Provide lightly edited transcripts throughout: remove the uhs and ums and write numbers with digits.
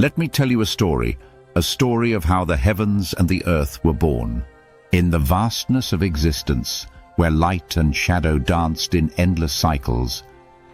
Let me tell you a story of how the heavens and the earth were born. In the vastness of existence, where light and shadow danced in endless cycles,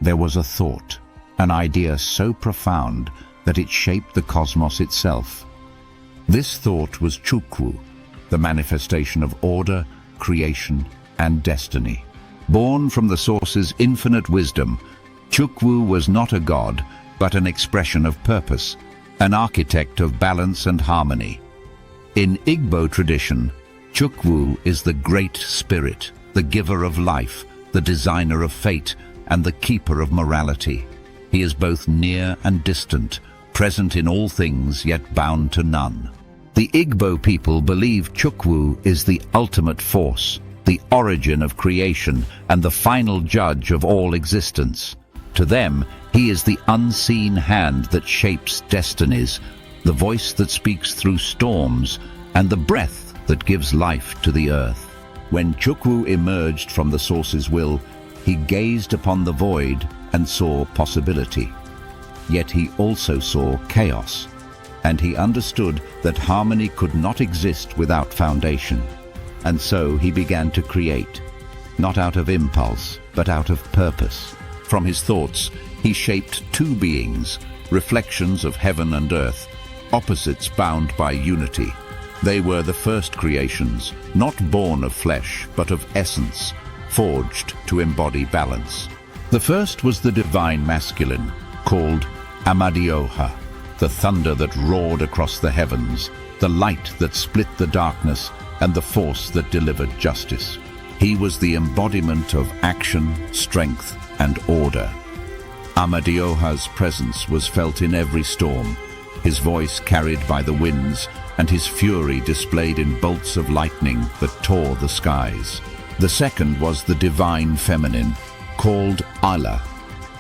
there was a thought, an idea so profound that it shaped the cosmos itself. This thought was Chukwu, the manifestation of order, creation, and destiny. Born from the source's infinite wisdom, Chukwu was not a god, but an expression of purpose, an architect of balance and harmony. In Igbo tradition, Chukwu is the great spirit, the giver of life, the designer of fate, and the keeper of morality. He is both near and distant, present in all things yet bound to none. The Igbo people believe Chukwu is the ultimate force, the origin of creation, and the final judge of all existence. To them, he is the unseen hand that shapes destinies, the voice that speaks through storms, and the breath that gives life to the earth. When Chukwu emerged from the source's will, he gazed upon the void and saw possibility. Yet he also saw chaos, and he understood that harmony could not exist without foundation. And so he began to create, not out of impulse, but out of purpose. From his thoughts, he shaped two beings, reflections of heaven and earth, opposites bound by unity. They were the first creations, not born of flesh, but of essence, forged to embody balance. The first was the divine masculine, called Amadioha, the thunder that roared across the heavens, the light that split the darkness, and the force that delivered justice. He was the embodiment of action, strength, and order. Amadioha's presence was felt in every storm, his voice carried by the winds, and his fury displayed in bolts of lightning that tore the skies. The second was the divine feminine, called Ala,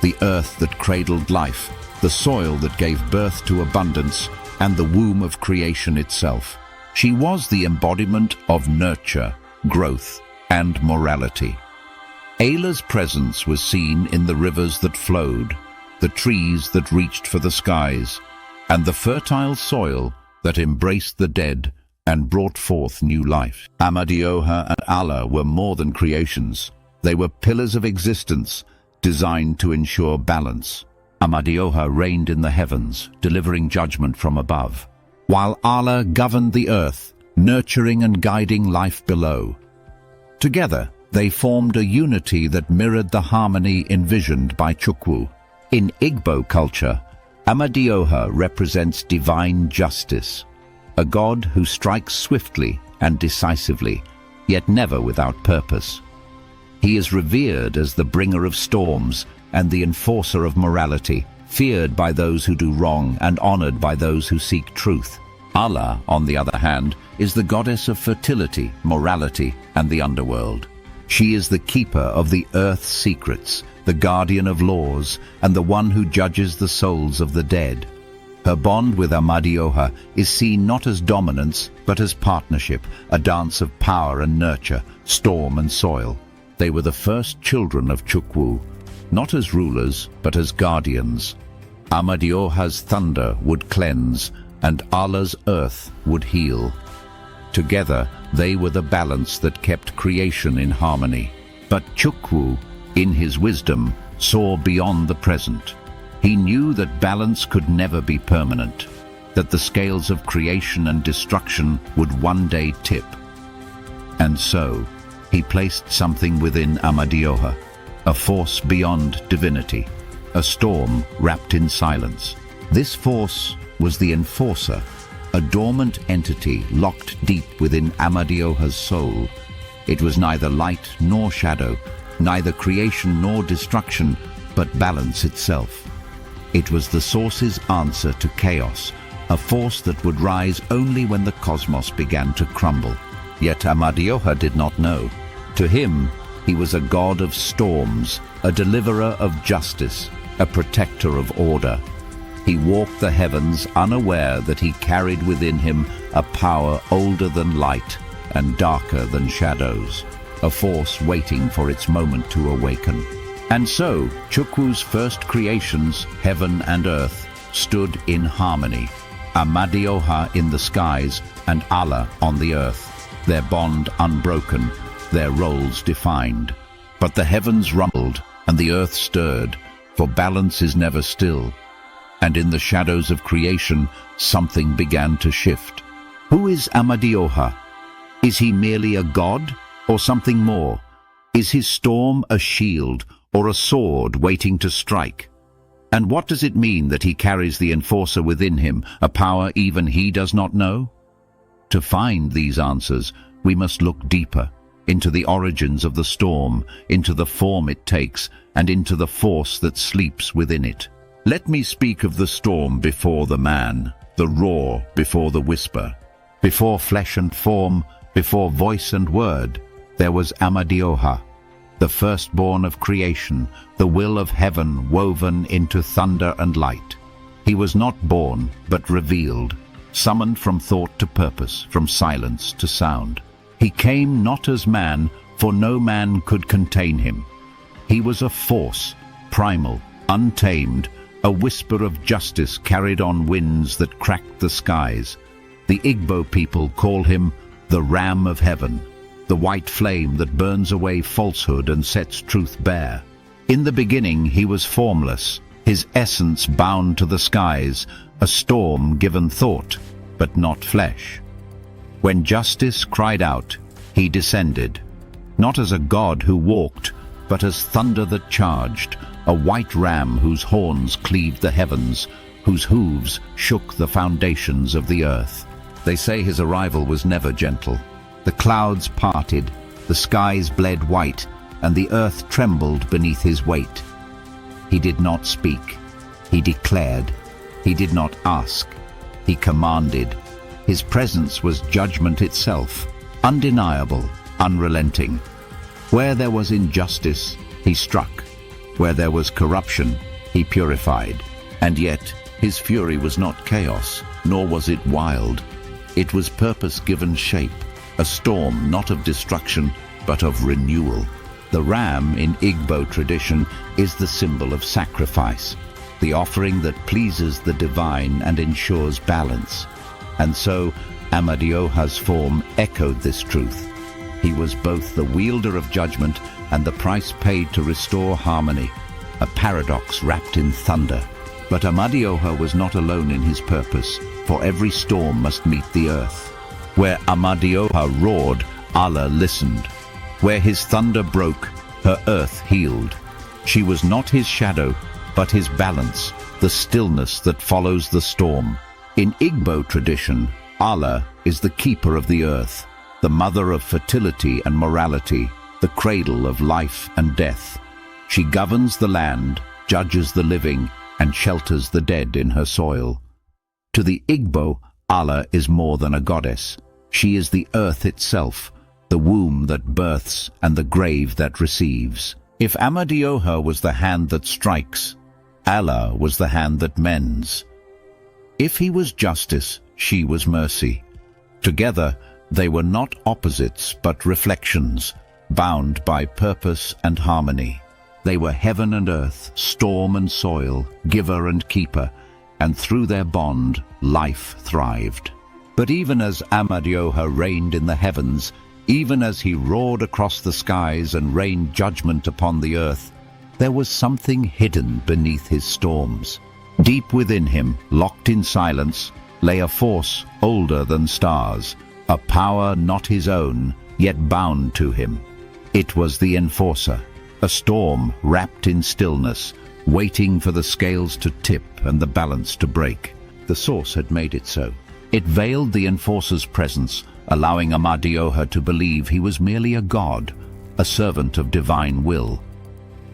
the earth that cradled life, the soil that gave birth to abundance, and the womb of creation itself. She was the embodiment of nurture, growth, and morality. Ala's presence was seen in the rivers that flowed, the trees that reached for the skies, and the fertile soil that embraced the dead and brought forth new life. Amadioha and Ala were more than creations. They were pillars of existence, designed to ensure balance. Amadioha reigned in the heavens, delivering judgment from above, while Ala governed the earth, nurturing and guiding life below. Together, they formed a unity that mirrored the harmony envisioned by Chukwu. In Igbo culture, Amadioha represents divine justice, a god who strikes swiftly and decisively, yet never without purpose. He is revered as the bringer of storms and the enforcer of morality, feared by those who do wrong and honored by those who seek truth. Ala, on the other hand, is the goddess of fertility, morality, and the underworld. She is the keeper of the earth's secrets, the guardian of laws, and the one who judges the souls of the dead. Her bond with Amadioha is seen not as dominance, but as partnership, a dance of power and nurture, storm and soil. They were the first children of Chukwu, not as rulers, but as guardians. Amadioha's thunder would cleanse, and Ala's earth would heal. Together, they were the balance that kept creation in harmony. But Chukwu, in his wisdom, saw beyond the present. He knew that balance could never be permanent, that the scales of creation and destruction would one day tip. And so, he placed something within Amadioha, a force beyond divinity, a storm wrapped in silence. This force was the Enforcer, a dormant entity locked deep within Amadioha's soul. It was neither light nor shadow, neither creation nor destruction, but balance itself. It was the source's answer to chaos, a force that would rise only when the cosmos began to crumble. Yet Amadioha did not know. To him, he was a god of storms, a deliverer of justice, a protector of order. He walked the heavens unaware that he carried within him a power older than light and darker than shadows, a force waiting for its moment to awaken. And so, Chukwu's first creations, heaven and earth, stood in harmony, Amadioha in the skies and Ala on the earth, their bond unbroken, their roles defined. But the heavens rumbled and the earth stirred, for balance is never still. And in the shadows of creation, something began to shift. Who is Amadioha? Is he merely a god or something more? Is his storm a shield or a sword waiting to strike? And what does it mean that he carries the enforcer within him, a power even he does not know? To find these answers, we must look deeper, into the origins of the storm, into the form it takes, and into the force that sleeps within it. Let me speak of the storm before the man, the roar before the whisper. Before flesh and form, before voice and word, there was Amadioha, the firstborn of creation, the will of heaven woven into thunder and light. He was not born, but revealed, summoned from thought to purpose, from silence to sound. He came not as man, for no man could contain him. He was a force, primal, untamed, a whisper of justice carried on winds that cracked the skies. The Igbo people call him the Ram of Heaven, the white flame that burns away falsehood and sets truth bare. In the beginning he was formless, his essence bound to the skies, a storm given thought, but not flesh. When justice cried out, he descended, not as a god who walked, but as thunder that charged, a white ram whose horns cleaved the heavens, whose hooves shook the foundations of the earth. They say his arrival was never gentle. The clouds parted, the skies bled white, and the earth trembled beneath his weight. He did not speak. He declared. He did not ask. He commanded. His presence was judgment itself, undeniable, unrelenting. Where there was injustice, he struck. Where there was corruption, he purified. And yet, his fury was not chaos, nor was it wild. It was purpose given shape, a storm not of destruction, but of renewal. The ram in Igbo tradition is the symbol of sacrifice, the offering that pleases the divine and ensures balance. And so, Amadioha's form echoed this truth. He was both the wielder of judgment and the price paid to restore harmony, a paradox wrapped in thunder. But Amadioha was not alone in his purpose, for every storm must meet the earth. Where Amadioha roared, Ala listened. Where his thunder broke, her earth healed. She was not his shadow, but his balance, the stillness that follows the storm. In Igbo tradition, Ala is the keeper of the earth, the mother of fertility and morality, the cradle of life and death. She governs the land, judges the living, and shelters the dead in her soil. To the Igbo, Ala is more than a goddess. She is the earth itself, the womb that births and the grave that receives. If Amadioha was the hand that strikes, Ala was the hand that mends. If he was justice, she was mercy. Together, they were not opposites but reflections, bound by purpose and harmony. They were heaven and earth, storm and soil, giver and keeper, and through their bond, life thrived. But even as Amadioha reigned in the heavens, even as he roared across the skies and rained judgment upon the earth, there was something hidden beneath his storms. Deep within him, locked in silence, lay a force older than stars, a power not his own, yet bound to him. It was the enforcer, a storm wrapped in stillness, waiting for the scales to tip and the balance to break. The source had made it so. It veiled the enforcer's presence, allowing Amadioha to believe he was merely a god, a servant of divine will.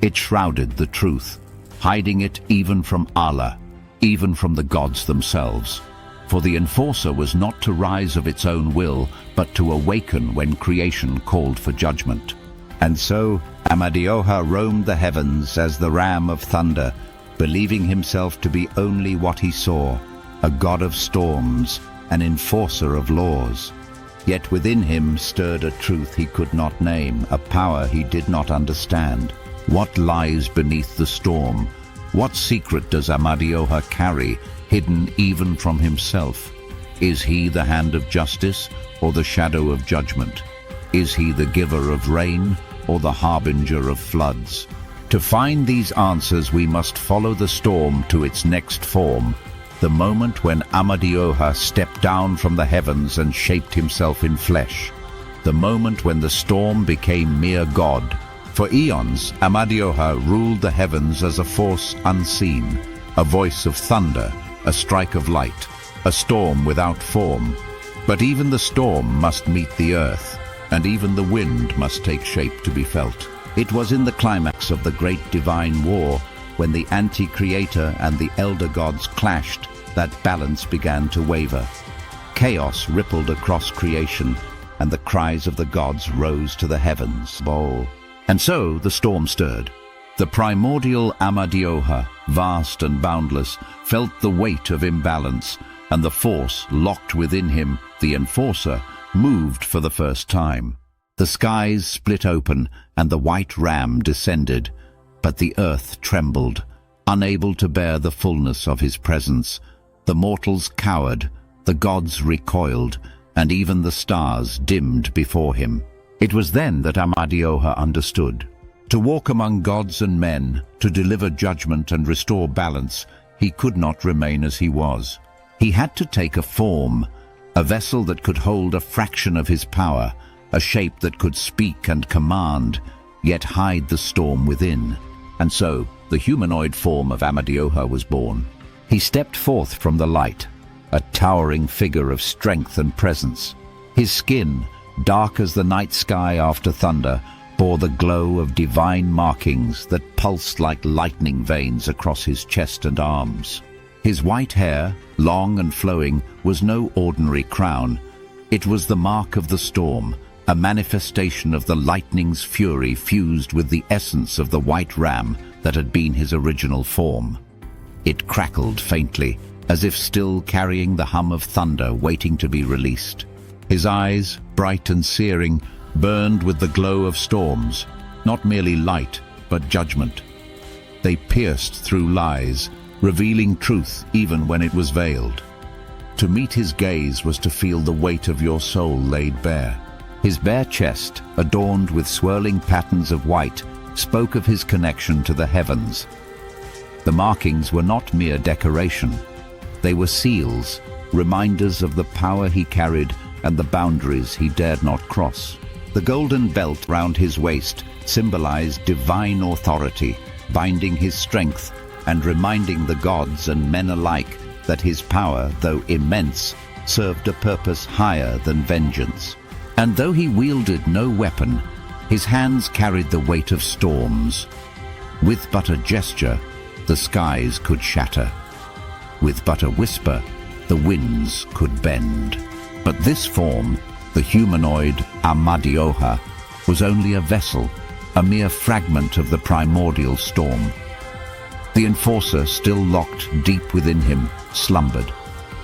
It shrouded the truth, hiding it even from Ala, even from the gods themselves. For the enforcer was not to rise of its own will, but to awaken when creation called for judgment. And so Amadioha roamed the heavens as the ram of thunder, believing himself to be only what he saw, a god of storms, an enforcer of laws. Yet within him stirred a truth he could not name, a power he did not understand. What lies beneath the storm? What secret does Amadioha carry, hidden even from himself? Is he the hand of justice or the shadow of judgment? Is he the giver of rain or the harbinger of floods? To find these answers, we must follow the storm to its next form, the moment when Amadioha stepped down from the heavens and shaped himself in flesh, the moment when the storm became mere God. For eons, Amadioha ruled the heavens as a force unseen, a voice of thunder, a strike of light, a storm without form. But even the storm must meet the earth, and even the wind must take shape to be felt. It was in the climax of the great divine war, when the anti-creator and the elder gods clashed, that balance began to waver. Chaos rippled across creation, and the cries of the gods rose to the heavens. And so the storm stirred. The primordial Amadioha, vast and boundless, felt the weight of imbalance, and the force locked within him, the enforcer, moved for the first time. The skies split open, and the white ram descended, but the earth trembled, unable to bear the fullness of his presence. The mortals cowered, the gods recoiled, and even the stars dimmed before him. It was then that Amadioha understood. To walk among gods and men, to deliver judgment and restore balance, he could not remain as he was. He had to take a form, a vessel that could hold a fraction of his power, a shape that could speak and command, yet hide the storm within. And so, the humanoid form of Amadioha was born. He stepped forth from the light, a towering figure of strength and presence. His skin, dark as the night sky after thunder, bore the glow of divine markings that pulsed like lightning veins across his chest and arms. His white hair, long and flowing, was no ordinary crown. It was the mark of the storm, a manifestation of the lightning's fury fused with the essence of the white ram that had been his original form. It crackled faintly, as if still carrying the hum of thunder waiting to be released. His eyes, bright and searing, burned with the glow of storms, not merely light, but judgment. They pierced through lies, revealing truth even when it was veiled. To meet his gaze was to feel the weight of your soul laid bare. His bare chest, adorned with swirling patterns of white, spoke of his connection to the heavens. The markings were not mere decoration. They were seals, reminders of the power he carried and the boundaries he dared not cross. The golden belt round his waist symbolized divine authority, binding his strength and reminding the gods and men alike that his power, though immense, served a purpose higher than vengeance. And though he wielded no weapon, his hands carried the weight of storms. With but a gesture, the skies could shatter. With but a whisper, the winds could bend. But this form, the humanoid Amadioha, was only a vessel, a mere fragment of the primordial storm. The enforcer, still locked deep within him, slumbered.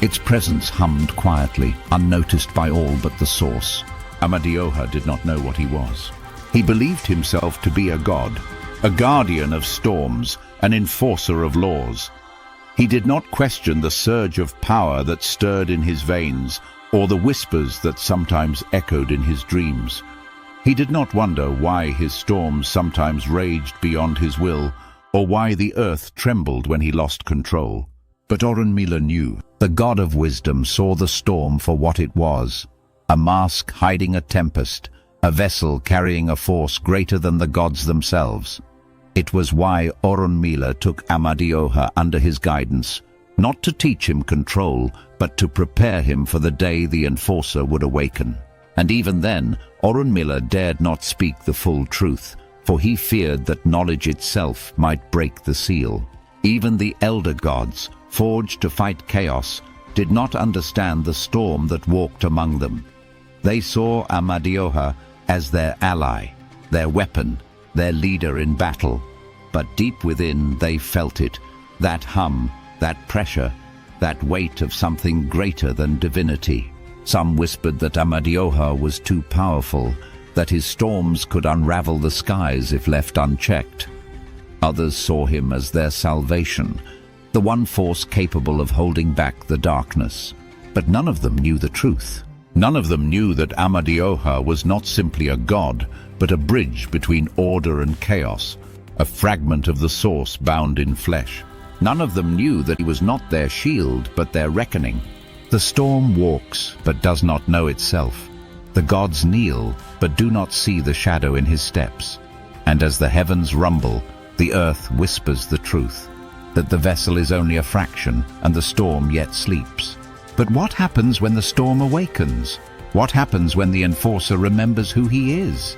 Its presence hummed quietly, unnoticed by all but the source. Amadioha did not know what he was. He believed himself to be a god, a guardian of storms, an enforcer of laws. He did not question the surge of power that stirred in his veins, or the whispers that sometimes echoed in his dreams. He did not wonder why his storms sometimes raged beyond his will, or why the earth trembled when he lost control. But Orunmila knew. The god of wisdom saw the storm for what it was, a mask hiding a tempest, a vessel carrying a force greater than the gods themselves. It was why Orunmila took Amadioha under his guidance, not to teach him control, but to prepare him for the day the enforcer would awaken. And even then, Orunmila dared not speak the full truth, for he feared that knowledge itself might break the seal. Even the elder gods, forged to fight chaos, did not understand the storm that walked among them. They saw Amadioha as their ally, their weapon, their leader in battle. But deep within they felt it, that hum, that pressure, that weight of something greater than divinity. Some whispered that Amadioha was too powerful, that his storms could unravel the skies if left unchecked. Others saw him as their salvation, the one force capable of holding back the darkness. But none of them knew the truth. None of them knew that Amadioha was not simply a god, but a bridge between order and chaos, a fragment of the source bound in flesh. None of them knew that he was not their shield, but their reckoning. The storm walks, but does not know itself. The gods kneel, but do not see the shadow in his steps. And as the heavens rumble, the earth whispers the truth, that the vessel is only a fraction, and the storm yet sleeps. But what happens when the storm awakens? What happens when the enforcer remembers who he is?